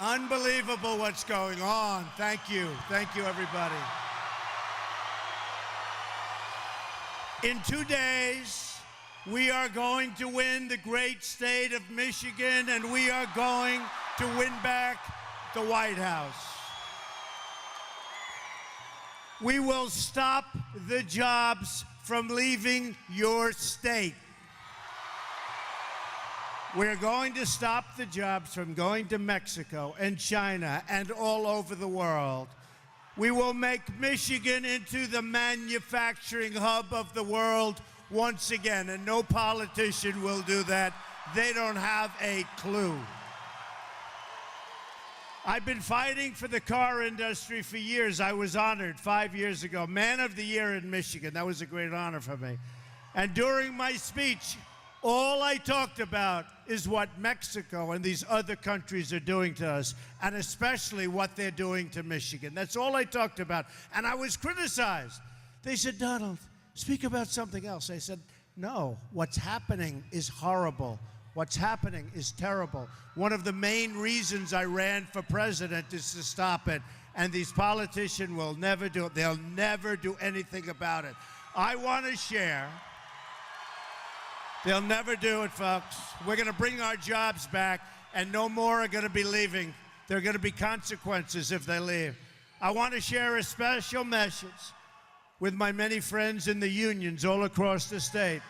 Unbelievable what's going on. Thank you. Thank you, everybody. In 2 days, we are going to win the great state of Michigan, and we are going to win back the White House. We will stop the jobs from leaving your state. We're going to stop the jobs from going to Mexico and China and all over the world. We will make Michigan into the manufacturing hub of the world once again, and no politician will do that. They don't have a clue. I've been fighting for the car industry for years. I was honored 5 years ago, Man of the Year in Michigan. That was a great honor for me. And during my speech, all I talked about is what Mexico and these other countries are doing to us, and especially what they're doing to Michigan. That's all I talked about. And I was criticized. They said, Donald, speak about something else. I said, no, what's happening is horrible. What's happening is terrible. One of the main reasons I ran for president is to stop it, and these politicians will never do it. They'll never do anything about it. I want to share. They'll never do it, folks. We're going to bring our jobs back, and no more are going to be leaving. There are going to be consequences if they leave. I want to share a special message with my many friends in the unions all across the state.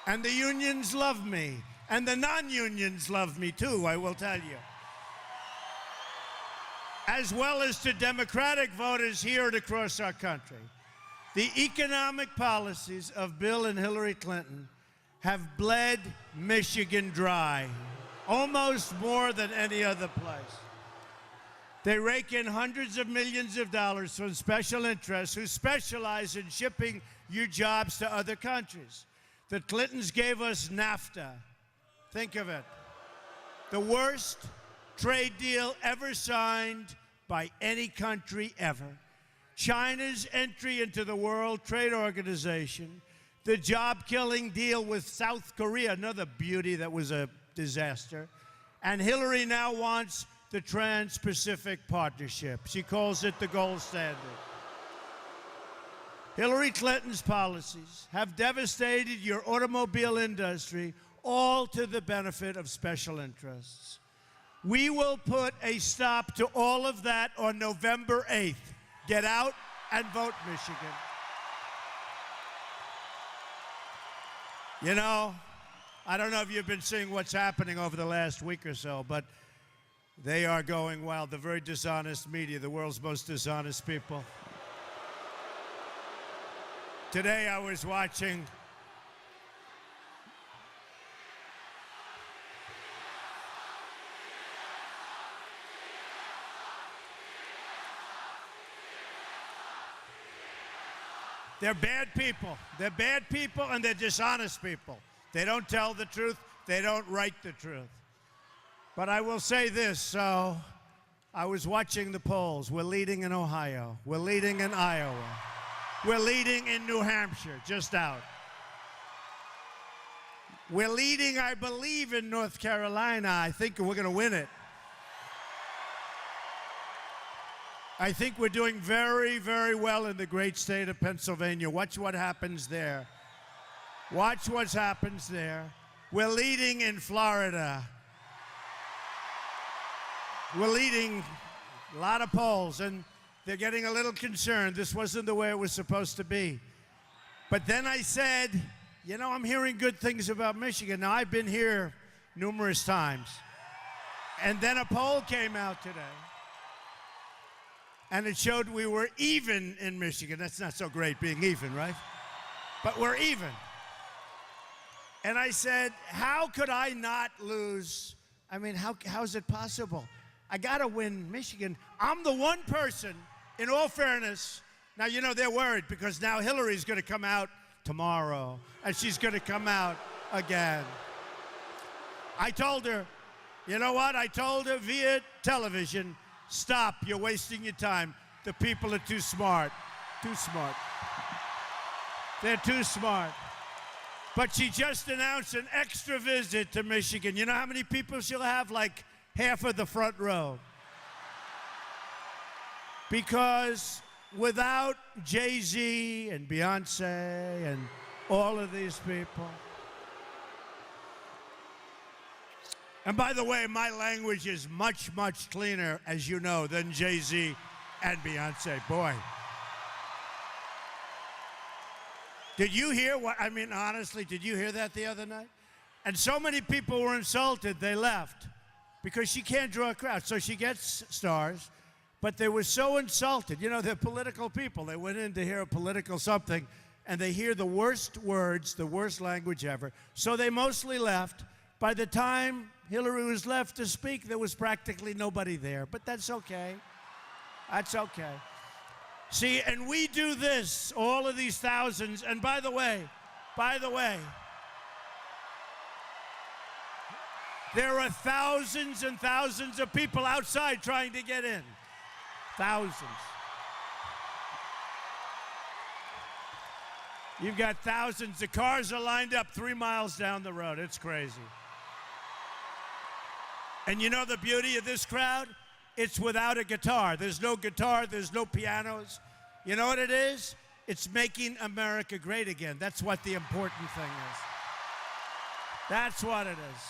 And the unions love me, and the non-unions love me too, I will tell you. As well as to Democratic voters here and across our country. The economic policies of Bill and Hillary Clinton have bled Michigan dry, almost more than any other place. They rake in hundreds of millions of dollars from special interests who specialize in shipping your jobs to other countries. The Clintons gave us NAFTA. Think of it. The worst trade deal ever signed by any country ever. China's entry into the World Trade Organization, the job-killing deal with South Korea, another beauty that was a disaster, and Hillary now wants the Trans-Pacific Partnership. She calls it the gold standard. Hillary Clinton's policies have devastated your automobile industry, all to the benefit of special interests. We will put a stop to all of that on November 8th. Get out and vote, Michigan. You know, I don't know if you've been seeing what's happening over the last week or so, but they are going wild. The very dishonest media, the world's most dishonest people. Today I was watching They're bad people. They're bad people, and they're dishonest people. They don't tell the truth. They don't write the truth. But I will say this, so I was watching the polls. We're leading in Ohio. We're leading in Iowa. We're leading in New Hampshire, just out. We're leading, I believe, in North Carolina. I think we're going to win it. I think we're doing very, very well in the great state of Pennsylvania. Watch what happens there. Watch what happens there. We're leading in Florida. We're leading a lot of polls, and they're getting a little concerned. This wasn't the way it was supposed to be. But then I said, you know, I'm hearing good things about Michigan. Now, I've been here numerous times. And then a poll came out today. And it showed we were even in Michigan. That's not so great being even, right? But we're even. And I said, how could I not lose? I mean, how is it possible? I got to win Michigan. I'm the one person, in all fairness. Now, you know, they're worried because now Hillary's going to come out tomorrow, and she's going to come out again. I told her, you know what? I told her via television, stop, you're wasting your time. The people are too smart. Too smart. They're too smart. But she just announced an extra visit to Michigan. You know how many people she'll have? Like half of the front row. Because without Jay-Z and Beyonce and all of these people. And by the way, my language is much, much cleaner, as you know, than Jay-Z and Beyonce. Boy. Did you hear what, I mean, honestly, did you hear that the other night? And so many people were insulted, they left because she can't draw a crowd. So she gets stars, but they were so insulted. You know, they're political people. They went in to hear a political something, and they hear the worst words, the worst language ever. So they mostly left. By the time Hillary was left to speak, there was practically nobody there, but that's okay. That's okay. See, and we do this, all of these thousands, and by the way, there are thousands and thousands of people outside trying to get in. Thousands. You've got thousands. The cars are lined up 3 miles down the road. It's crazy. And you know the beauty of this crowd? It's without a guitar. There's no guitar. There's no pianos. You know what it is? It's making America great again. That's what the important thing is. That's what it is.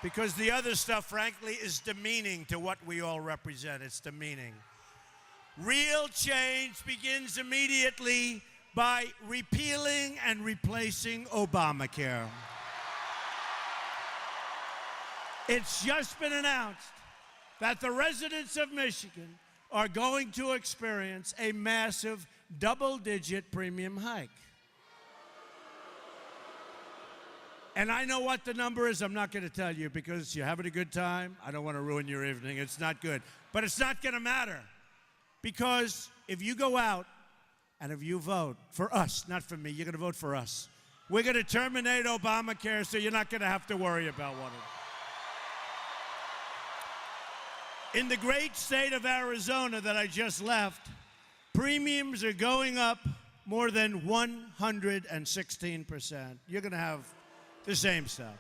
Because the other stuff, frankly, is demeaning to what we all represent. It's demeaning. Real change begins immediately by repealing and replacing Obamacare. It's just been announced that the residents of Michigan are going to experience a massive double-digit premium hike. And I know what the number is. I'm not going to tell you because you're having a good time. I don't want to ruin your evening. It's not good. But it's not going to matter. Because if you go out and if you vote for us, not for me, you're going to vote for us. We're going to terminate Obamacare, so you're not going to have to worry about one of them. In the great state of Arizona that I just left, premiums are going up more than 116%. You're going to have the same stuff.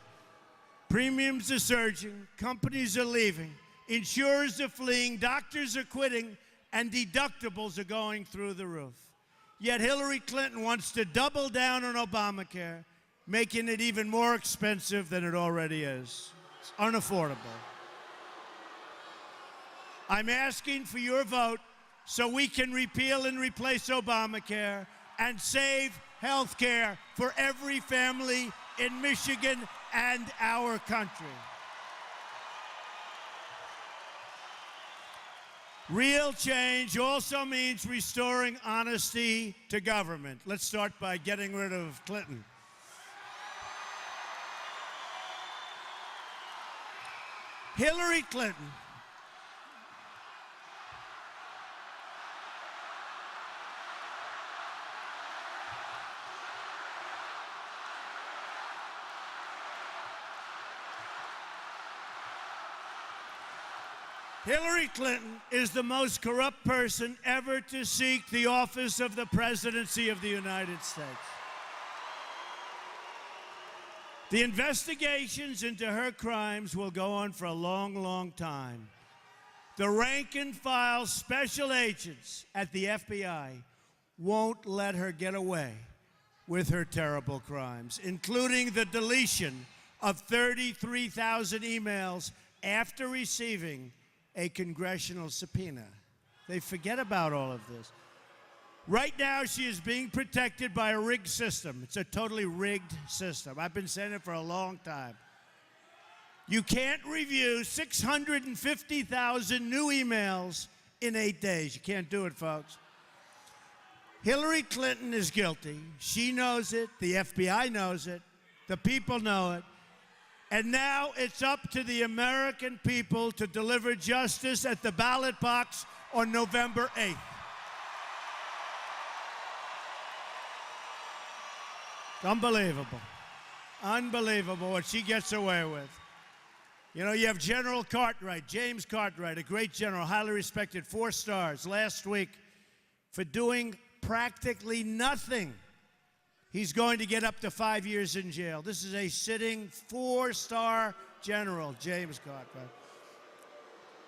Premiums are surging, companies are leaving, insurers are fleeing, doctors are quitting, and deductibles are going through the roof. Yet Hillary Clinton wants to double down on Obamacare, making it even more expensive than it already is. It's unaffordable. I'm asking for your vote so we can repeal and replace Obamacare and save health care for every family in Michigan and our country. Real change also means restoring honesty to government. Let's start by getting rid of Clinton. Hillary Clinton Hillary Clinton is the most corrupt person ever to seek the office of the presidency of the United States. The investigations into her crimes will go on for a long, long time. The rank and file special agents at the FBI won't let her get away with her terrible crimes, including the deletion of 33,000 emails after receiving a congressional subpoena. They forget about all of this. Right now, she is being protected by a rigged system. It's a totally rigged system. I've been saying it for a long time. You can't review 650,000 new emails in 8 days. You can't do it, folks. Hillary Clinton is guilty. She knows it. The FBI knows it. The people know it. And now it's up to the American people to deliver justice at the ballot box on November 8th. Unbelievable. Unbelievable what she gets away with. You know, you have General Cartwright, James Cartwright, a great general, highly respected, 4 stars last week for doing practically nothing. He's going to get up to 5 years in jail. This is a sitting 4-star general, James Cartwright.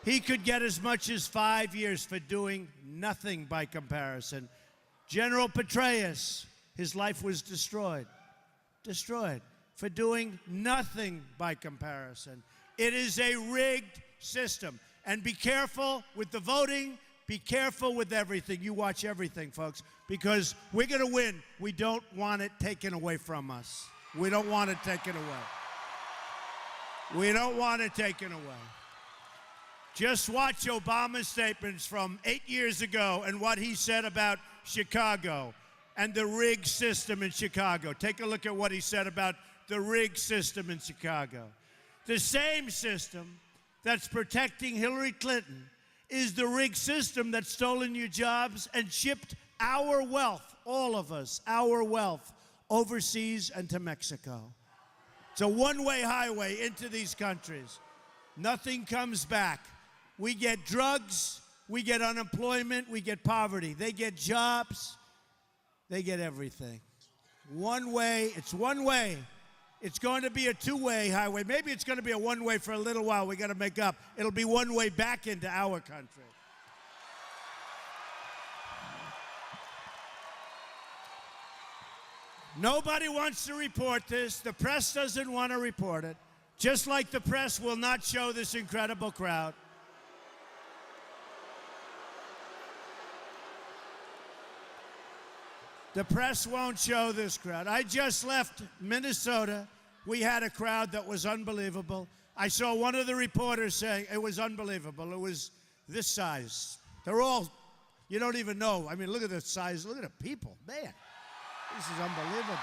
He could get as much as 5 years for doing nothing by comparison. General Petraeus, his life was destroyed for doing nothing by comparison. It is a rigged system. And be careful with the voting. Be careful with everything. You watch everything, folks, because we're going to win. We don't want it taken away from us. We don't want it taken away. We don't want it taken away. Just watch Obama's statements from 8 years ago and what he said about Chicago and the rigged system in Chicago. Take a look at what he said about the rigged system in Chicago. The same system that's protecting Hillary Clinton is the rigged system that's stolen your jobs and shipped our wealth, all of us, our wealth, overseas and to Mexico. It's a one-way highway into these countries. Nothing comes back. We get drugs, we get unemployment, we get poverty. They get jobs, they get everything. One way, it's one way. It's going to be a two-way highway. Maybe it's going to be a one-way for a little while. We got to make up. It'll be one way back into our country. Nobody wants to report this. The press doesn't want to report it. Just like the press will not show this incredible crowd. The press won't show this crowd. I just left Minnesota. We had a crowd that was unbelievable. I saw one of the reporters saying it was unbelievable. It was this size. They're all, you don't even know. I mean, look at the size. Look at the people. Man, this is unbelievable.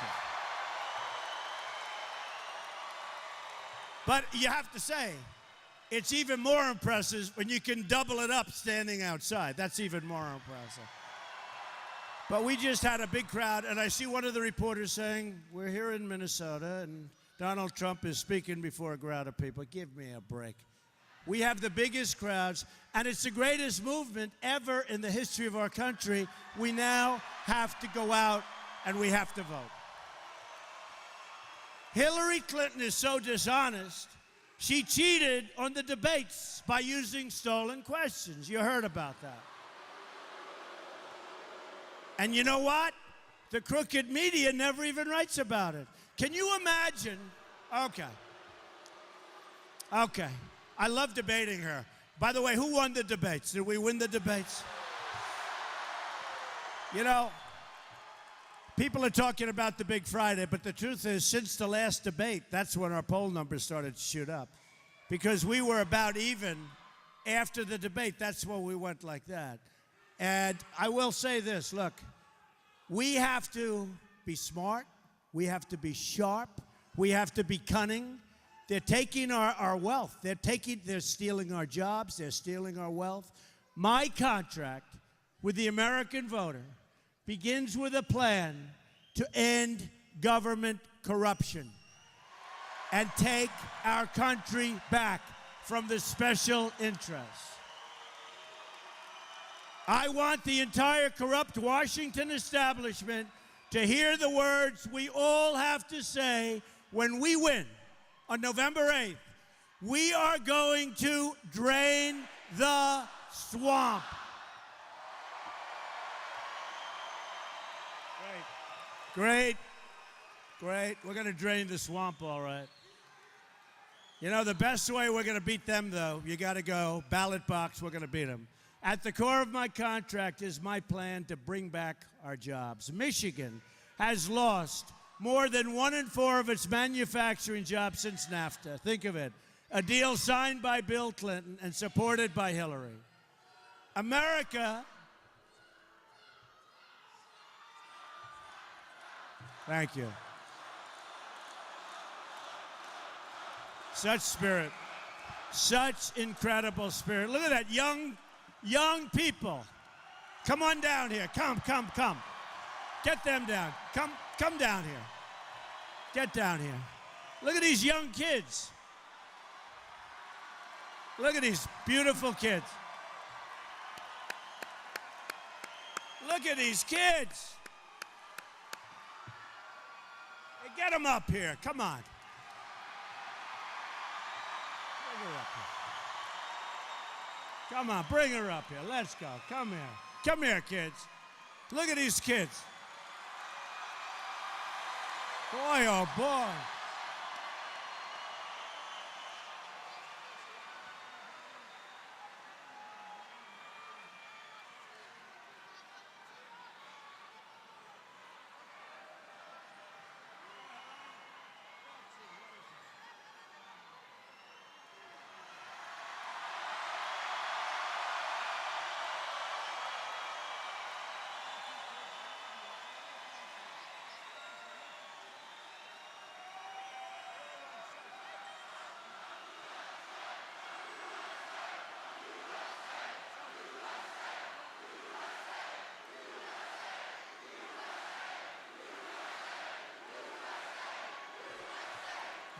But you have to say, it's even more impressive when you can double it up standing outside. That's even more impressive. But we just had a big crowd, and I see one of the reporters saying, we're here in Minnesota, and Donald Trump is speaking before a crowd of people. Give me a break. We have the biggest crowds, and it's the greatest movement ever in the history of our country. We now have to go out, and we have to vote. Hillary Clinton is so dishonest, she cheated on the debates by using stolen questions. You heard about that. And you know what? The crooked media never even writes about it. Can you imagine? Okay. I love debating her. By the way, who won the debates? Did we win the debates? You know, people are talking about the Big Friday, but the truth is, since the last debate, that's when our poll numbers started to shoot up. Because we were about even after the debate. That's when we went like that. And I will say this, look, we have to be smart, we have to be sharp, we have to be cunning. They're taking our wealth, they're stealing our jobs, they're stealing our wealth. My contract with the American voter begins with a plan to end government corruption and take our country back from the special interests. I want the entire corrupt Washington establishment to hear the words we all have to say when we win on November 8th. We are going to drain the swamp. Great. We're going to drain the swamp, all right. You know, the best way we're going to beat them, though, you got to go ballot box, we're going to beat them. At the core of my contract is my plan to bring back our jobs. Michigan has lost more than 1 in 4 of its manufacturing jobs since NAFTA. Think of it. A deal signed by Bill Clinton and supported by Hillary. America. Thank you. Such spirit. Such incredible spirit. Look at that young people. Come on down here. Come. Get them down. Come down here. Get down here. Look at these young kids. Look at these beautiful kids. Look at these kids. Hey, get them up here. Come on. Come on, bring her up here. Let's go. Come here. Come here, kids. Look at these kids. Boy, oh boy.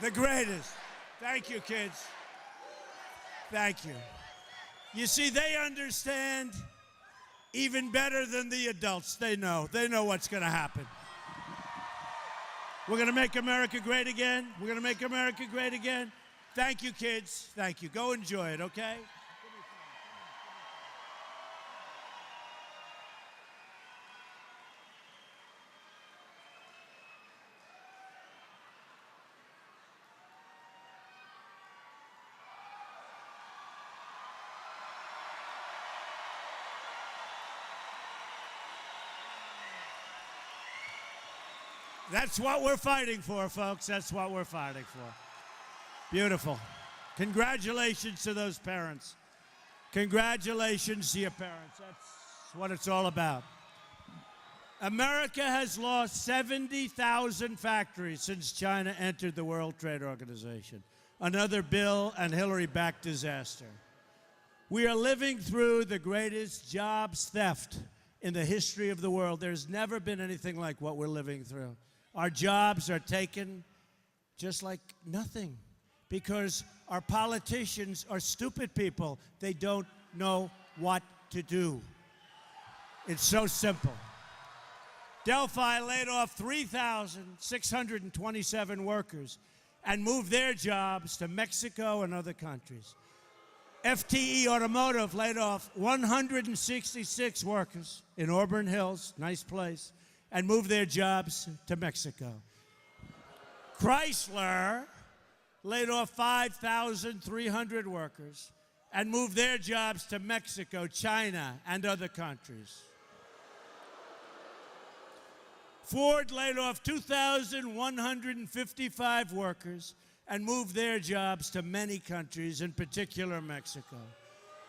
The greatest. Thank you, kids. Thank you. You see, they understand even better than the adults. They know. They know what's going to happen. We're going to make America great again. We're going to make America great again. Thank you, kids. Thank you. Go enjoy it, okay? That's what we're fighting for, folks. That's what we're fighting for. Beautiful. Congratulations to those parents. Congratulations to your parents. That's what it's all about. America has lost 70,000 factories since China entered the World Trade Organization. Another Bill and Hillary-backed disaster. We are living through the greatest jobs theft in the history of the world. There's never been anything like what we're living through. Our jobs are taken just like nothing because our politicians are stupid people. They don't know what to do. It's so simple. Delphi laid off 3,627 workers and moved their jobs to Mexico and other countries. FTE Automotive laid off 166 workers in Auburn Hills, nice place, and moved their jobs to Mexico. Chrysler laid off 5,300 workers and moved their jobs to Mexico, China, and other countries. Ford laid off 2,155 workers and moved their jobs to many countries, in particular Mexico.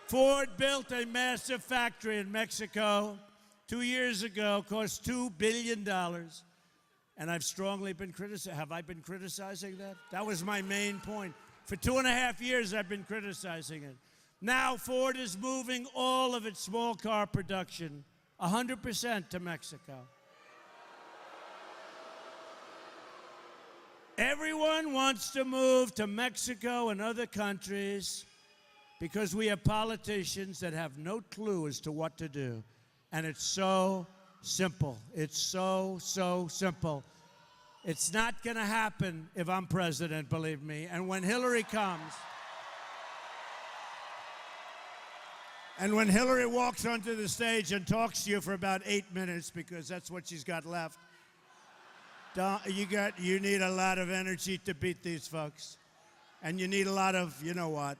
Ford built a massive factory in Mexico 2 years ago, cost $2 billion. And I've strongly been criticizing. Have I been criticizing that? That was my main point. For 2.5 years, I've been criticizing it. Now Ford is moving all of its small car production, 100% to Mexico. Everyone wants to move to Mexico and other countries because we have politicians that have no clue as to what to do. And it's so simple. It's so simple. It's not going to happen if I'm president, believe me. And when Hillary comes, and when Hillary walks onto the stage and talks to you for about 8 minutes, because that's what she's got left, you need a lot of energy to beat these folks. And you need a lot of, you know what?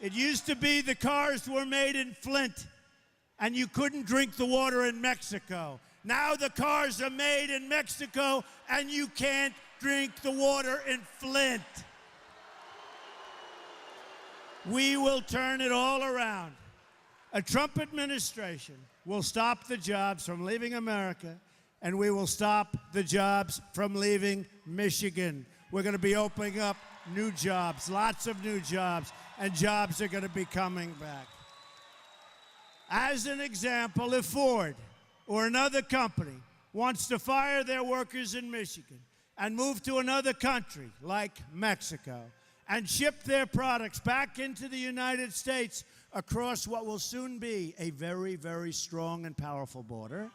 It used to be the cars were made in Flint, and you couldn't drink the water in Mexico. Now the cars are made in Mexico, and you can't drink the water in Flint. We will turn it all around. A Trump administration will stop the jobs from leaving America, and we will stop the jobs from leaving Michigan. We're going to be opening up new jobs, lots of new jobs, and jobs are going to be coming back. As an example, if Ford or another company wants to fire their workers in Michigan and move to another country like Mexico and ship their products back into the United States across what will soon be a very, very strong and powerful border,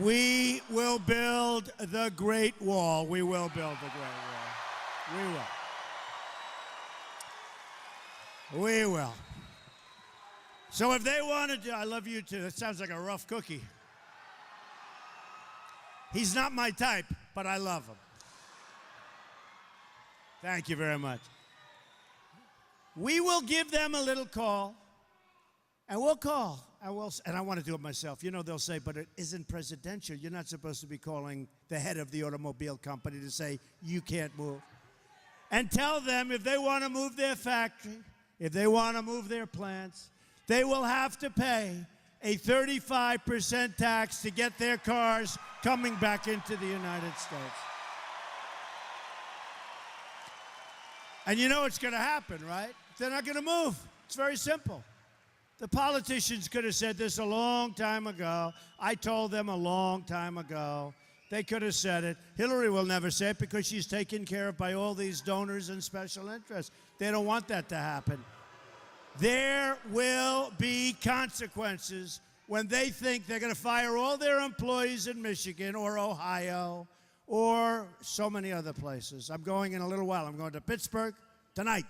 We will build the Great Wall. We will build the Great Wall. We will. We will. So if they wanted to, I love you too. That sounds like a rough cookie. He's not my type, but I love him. Thank you very much. We will give them a little call, and we'll call, and I want to do it myself. You know, they'll say, but it isn't presidential. You're not supposed to be calling the head of the automobile company to say, you can't move. And tell them if they want to move their factory, if they want to move their plants, they will have to pay a 35% tax to get their cars coming back into the United States. And you know what's going to happen, right? They're not going to move. It's very simple. The politicians could have said this a long time ago. I told them a long time ago. They could have said it. Hillary will never say it because she's taken care of by all these donors and special interests. They don't want that to happen. There will be consequences when they think they're going to fire all their employees in Michigan or Ohio or so many other places. I'm going in a little while. I'm going to Pittsburgh tonight.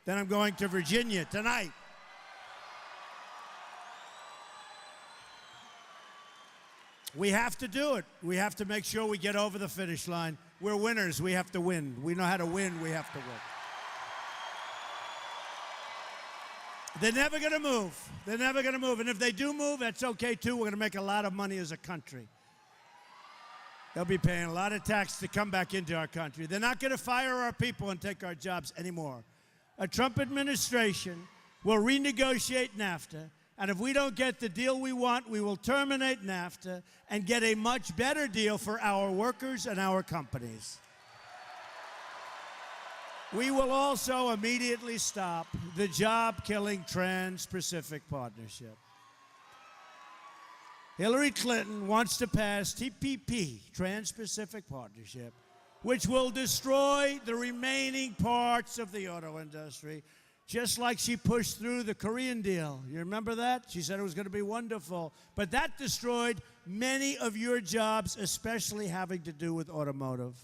Then I'm going to Virginia tonight. We have to do it. We have to make sure we get over the finish line. We're winners. We have to win. We know how to win. We have to win. They're never going to move. They're never going to move. And if they do move, that's okay, too. We're going to make a lot of money as a country. They'll be paying a lot of tax to come back into our country. They're not going to fire our people and take our jobs anymore. A Trump administration will renegotiate NAFTA, and if we don't get the deal we want, we will terminate NAFTA and get a much better deal for our workers and our companies. We will also immediately stop the job-killing Trans-Pacific Partnership. Hillary Clinton wants to pass TPP, Trans-Pacific Partnership, which will destroy the remaining parts of the auto industry, just like she pushed through the Korean deal. You remember that? She said it was going to be wonderful. But that destroyed many of your jobs, especially having to do with automotive.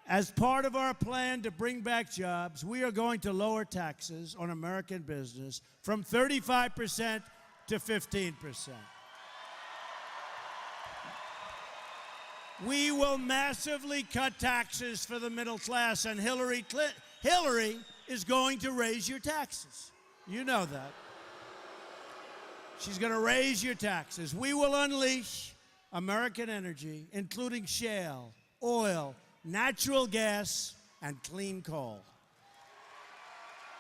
As part of our plan to bring back jobs, we are going to lower taxes on American business from 35% to 15%. We will massively cut taxes for the middle class, and Hillary is going to raise your taxes. You know that. She's going to raise your taxes. We will unleash American energy, including shale, oil, natural gas, and clean coal.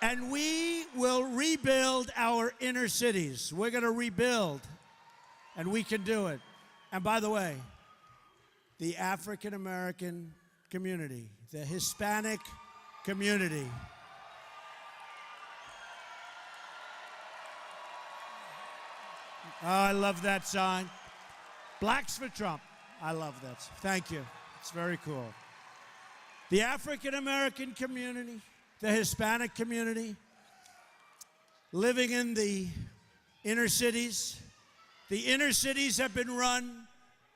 And we will rebuild our inner cities. We're going to rebuild, and we can do it. And by the way, the African American community, the Hispanic community, oh, I love that sign. Blacks for Trump. I love that. Thank you. It's very cool. The African American community, the Hispanic community, living in the inner cities. The inner cities have been run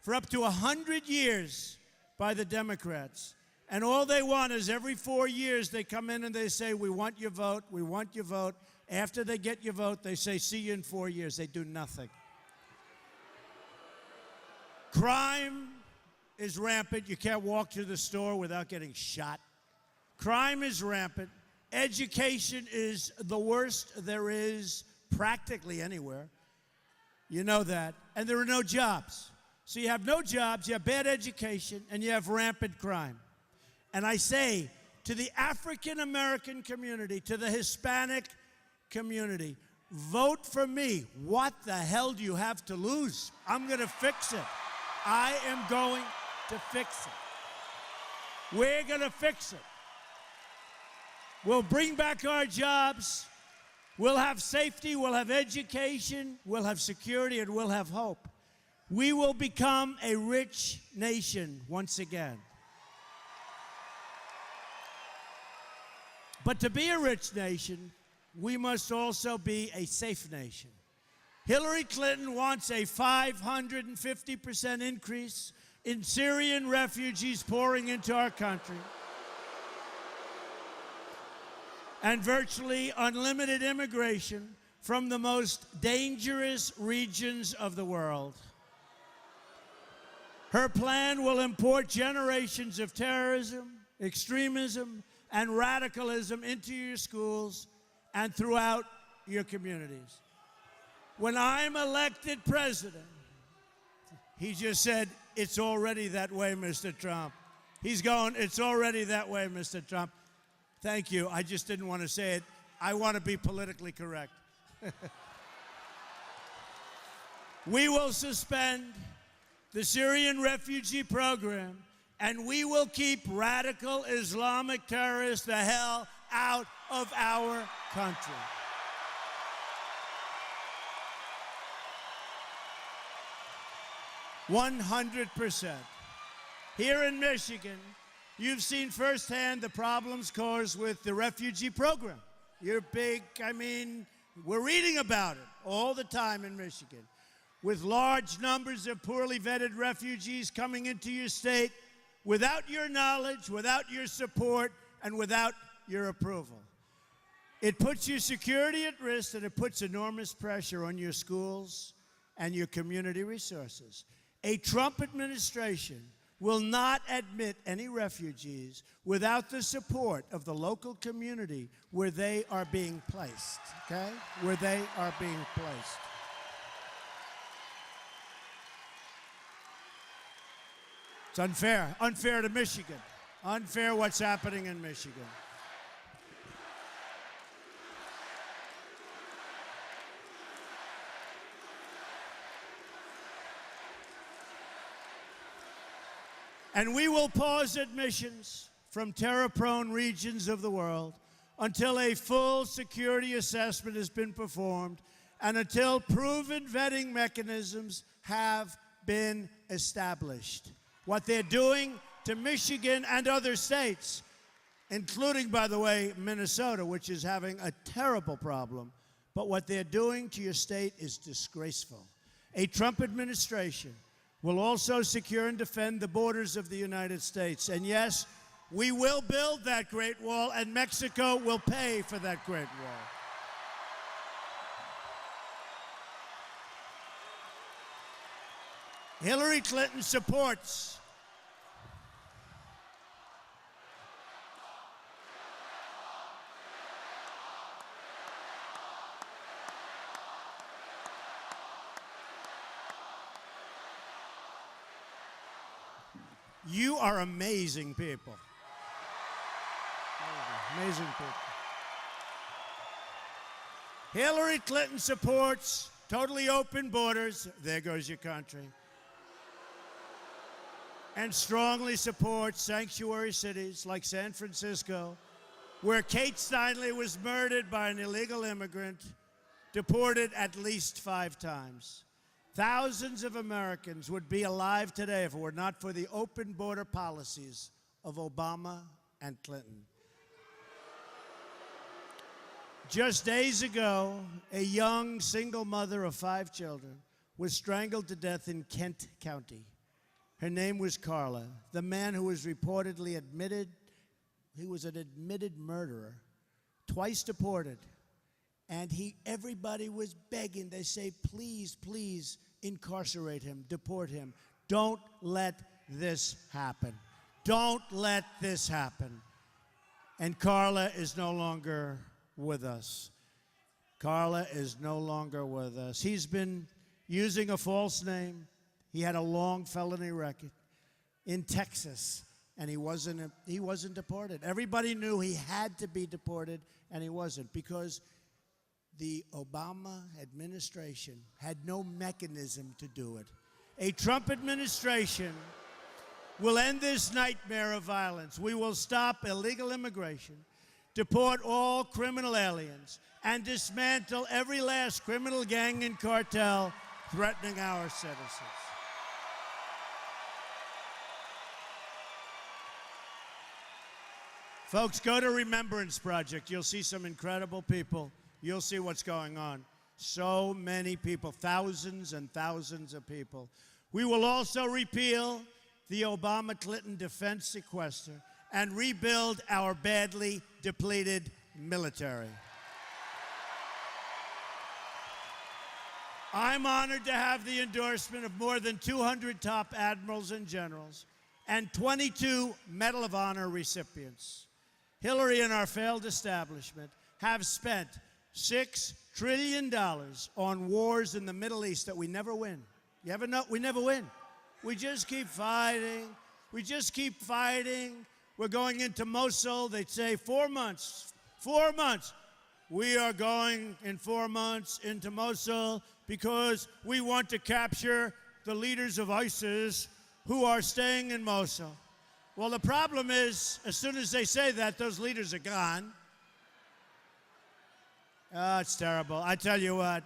for up to 100 years by the Democrats. And all they want is every 4 years they come in and they say, we want your vote, we want your vote. After they get your vote, they say, see you in 4 years. They do nothing. Crime is rampant. You can't walk to the store without getting shot. Crime is rampant. Education is the worst there is practically anywhere. You know that. And there are no jobs. So you have no jobs, you have bad education, and you have rampant crime. And I say to the African American community, to the Hispanic community, vote for me. What the hell do you have to lose? I'm going to fix it. I am going to fix it. We're going to fix it. We'll bring back our jobs. We'll have safety. We'll have education. We'll have security, and we'll have hope. We will become a rich nation once again. But to be a rich nation, we must also be a safe nation. Hillary Clinton wants a 550% increase in Syrian refugees pouring into our country, and virtually unlimited immigration from the most dangerous regions of the world. Her plan will import generations of terrorism, extremism, and radicalism into your schools and throughout your communities. When I'm elected president, he just said, "It's already that way, Mr. Trump." He's going, "It's already that way, Mr. Trump." Thank you. I just didn't want to say it. I want to be politically correct. We will suspend the Syrian refugee program, and we will keep radical Islamic terrorists the hell out of our country. %100%. Here in Michigan, you've seen firsthand the problems caused with the refugee program. We're reading about it all the time in Michigan. With large numbers of poorly vetted refugees coming into your state without your knowledge, without your support, and without your approval. It puts your security at risk, and it puts enormous pressure on your schools and your community resources. A Trump administration will not admit any refugees without the support of the local community where they are being placed, okay? Where they are being placed. It's unfair. Unfair to Michigan. Unfair what's happening in Michigan. And we will pause admissions from terror-prone regions of the world until a full security assessment has been performed and until proven vetting mechanisms have been established. What they're doing to Michigan and other states, including, by the way, Minnesota, which is having a terrible problem, but what they're doing to your state is disgraceful. A Trump administration will also secure and defend the borders of the United States. And yes, we will build that Great Wall, and Mexico will pay for that Great Wall. Hillary Clinton supports You are amazing people. Amazing people. Hillary Clinton supports totally open borders. There goes your country. And strongly supports sanctuary cities like San Francisco, where Kate Steinle was murdered by an illegal immigrant, deported at least 5 times. Thousands of Americans would be alive today if it were not for the open border policies of Obama and Clinton. Just days ago, a young single mother of 5 children was strangled to death in Kent County. Her name was Carla. The man who was reportedly admitted, he was an admitted murderer, twice deported. And everybody was begging. They say, please, please incarcerate him, deport him. Don't let this happen. Don't let this happen. And Carla is no longer with us. Carla is no longer with us. He's been using a false name. He had a long felony record in Texas, and he wasn't deported. Everybody knew he had to be deported, and he wasn't, because the Obama administration had no mechanism to do it. A Trump administration will end this nightmare of violence. We will stop illegal immigration, deport all criminal aliens, and dismantle every last criminal gang and cartel threatening our citizens. Folks, go to Remembrance Project. You'll see some incredible people. You'll see what's going on. So many people, thousands and thousands of people. We will also repeal the Obama-Clinton defense sequester and rebuild our badly depleted military. I'm honored to have the endorsement of more than 200 top admirals and generals and 22 Medal of Honor recipients. Hillary and our failed establishment have spent $6 trillion on wars in the Middle East that we never win. You ever know? We never win. We just keep fighting. We just keep fighting. We're going into Mosul. They'd say 4 months. 4 months. We are going in 4 months into Mosul because we want to capture the leaders of ISIS who are staying in Mosul. Well, the problem is, as soon as they say that, those leaders are gone. Oh, it's terrible. I'll tell you what.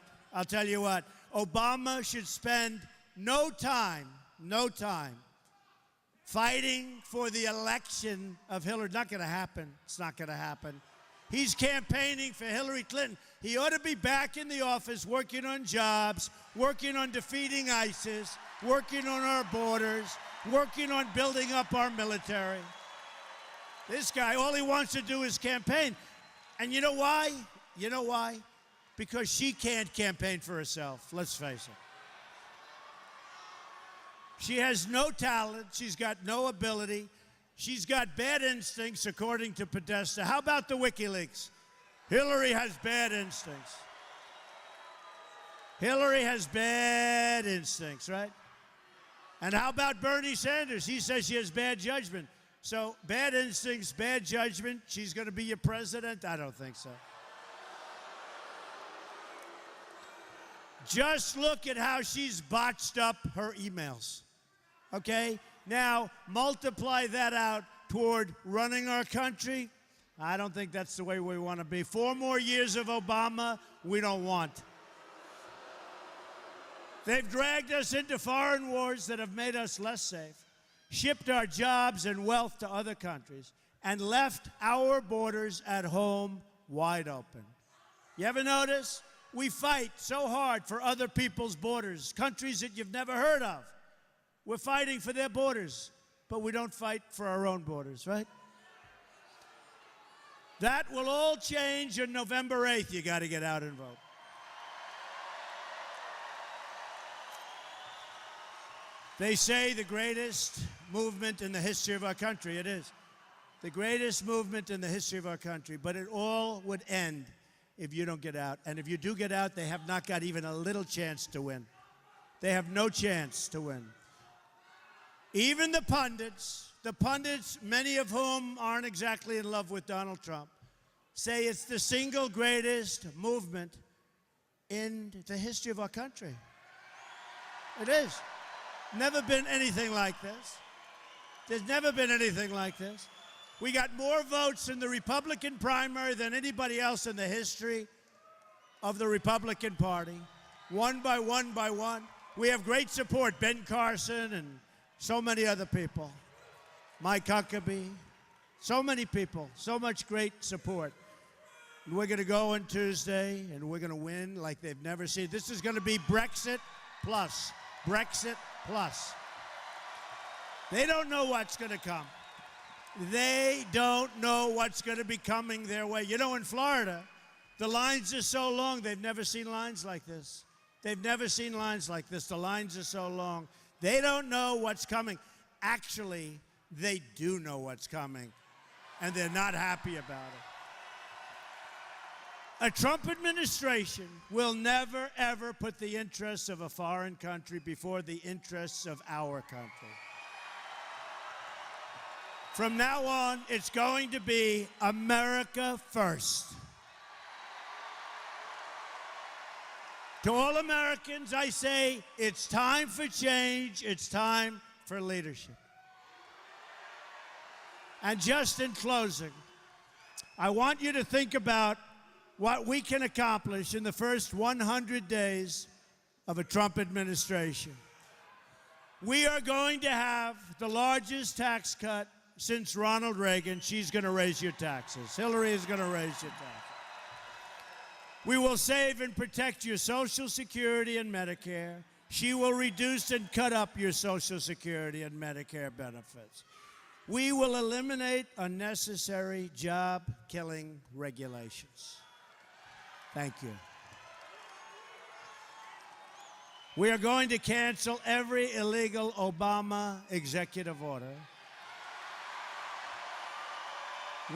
Obama should spend no time fighting for the election of Hillary. Not going to happen. It's not going to happen. He's campaigning for Hillary Clinton. He ought to be back in the office working on jobs, working on defeating ISIS, working on our borders, working on building up our military. This guy, all he wants to do is campaign. And you know why? You know why? Because she can't campaign for herself, let's face it. She has no talent. She's got no ability. She's got bad instincts, according to Podesta. How about the WikiLeaks? Hillary has bad instincts. Hillary has bad instincts, right? And how about Bernie Sanders? He says she has bad judgment. So bad instincts, bad judgment. She's going to be your president? I don't think so. Just look at how she's botched up her emails. Okay? Now, multiply that out toward running our country. I don't think that's the way we want to be. 4 more years of Obama, we don't want. They've dragged us into foreign wars that have made us less safe, shipped our jobs and wealth to other countries, and left our borders at home wide open. You ever notice? We fight so hard for other people's borders, countries that you've never heard of. We're fighting for their borders, but we don't fight for our own borders, right? That will all change on November 8th. You got to get out and vote. They say the greatest movement in the history of our country. It is. The greatest movement in the history of our country. But it all would end if you don't get out. And if you do get out, they have not got even a little chance to win. They have no chance to win. Even the pundits, many of whom aren't exactly in love with Donald Trump, say it's the single greatest movement in the history of our country. It is. Never been anything like this. There's never been anything like this. We got more votes in the Republican primary than anybody else in the history of the Republican Party. One by one by one. We have great support. Ben Carson and so many other people. Mike Huckabee. So many people. So much great support. And we're going to go on Tuesday, and we're going to win like they've never seen. This is going to be Brexit plus. Brexit plus. They don't know what's going to come. They don't know what's going to be coming their way. You know, in Florida, the lines are so long, they've never seen lines like this. They've never seen lines like this. The lines are so long. They don't know what's coming. Actually, they do know what's coming, and they're not happy about it. A Trump administration will never, ever put the interests of a foreign country before the interests of our country. From now on, it's going to be America first. To all Americans, I say, it's time for change. It's time for leadership. And just in closing, I want you to think about what we can accomplish in the first 100 days of a Trump administration. We are going to have the largest tax cut since Ronald Reagan. She's going to raise your taxes. Hillary is going to raise your taxes. We will save and protect your Social Security and Medicare. She will reduce and cut up your Social Security and Medicare benefits. We will eliminate unnecessary job-killing regulations. Thank you. We are going to cancel every illegal Obama executive order.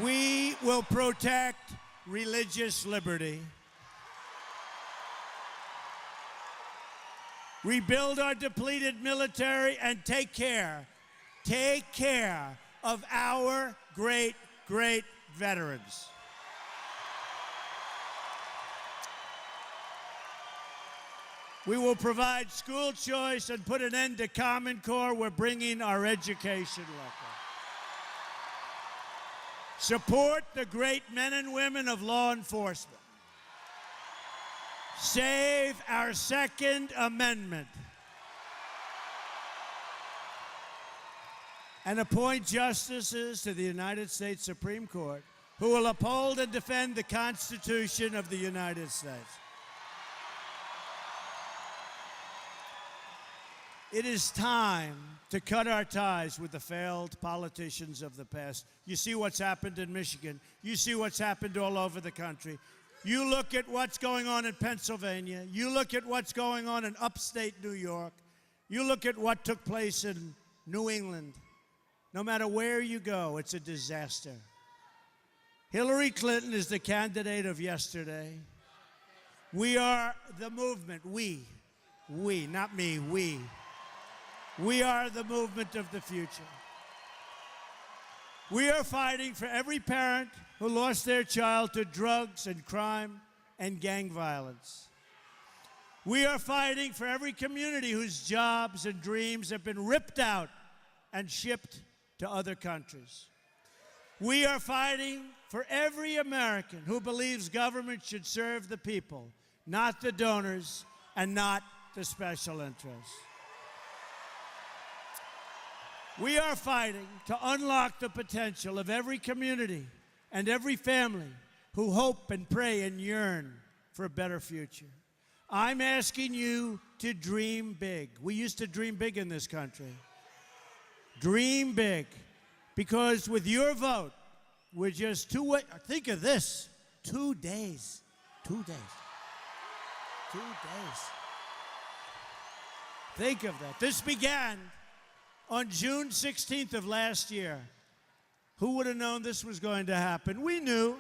We will protect religious liberty. Rebuild our depleted military and take care of our great, great veterans. We will provide school choice and put an end to Common Core. We're bringing our education local. Support the great men and women of law enforcement. Save our Second Amendment. And appoint justices to the United States Supreme Court who will uphold and defend the Constitution of the United States. It is time to cut our ties with the failed politicians of the past. You see what's happened in Michigan. You see what's happened all over the country. You look at what's going on in Pennsylvania. You look at what's going on in upstate New York. You look at what took place in New England. No matter where you go, it's a disaster. Hillary Clinton is the candidate of yesterday. We are the movement. We, not me, we. We are the movement of the future. We are fighting for every parent who lost their child to drugs and crime and gang violence. We are fighting for every community whose jobs and dreams have been ripped out and shipped to other countries. We are fighting for every American who believes government should serve the people, not the donors and not the special interests. We are fighting to unlock the potential of every community and every family who hope and pray and yearn for a better future. I'm asking you to dream big. We used to dream big in this country. Dream big, because with your vote, we're just think of this, 2 days. 2 days. 2 days. Think of that. This began on June 16th of last year. Who would have known this was going to happen? We knew.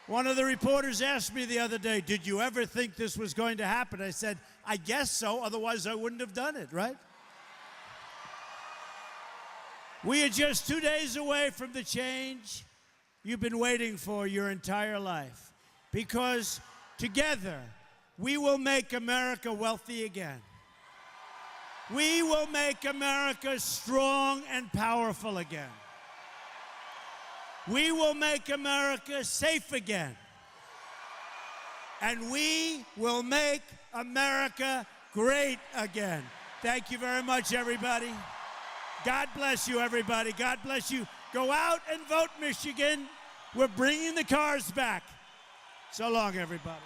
One of the reporters asked me the other day, did you ever think this was going to happen? I said, I guess so, otherwise I wouldn't have done it, right? We are just 2 days away from the change you've been waiting for your entire life. Because together, we will make America wealthy again. We will make America strong and powerful again. We will make America safe again. And we will make America great again. Thank you very much, everybody. God bless you, everybody. God bless you. Go out and vote, Michigan. We're bringing the cars back. So long, everybody.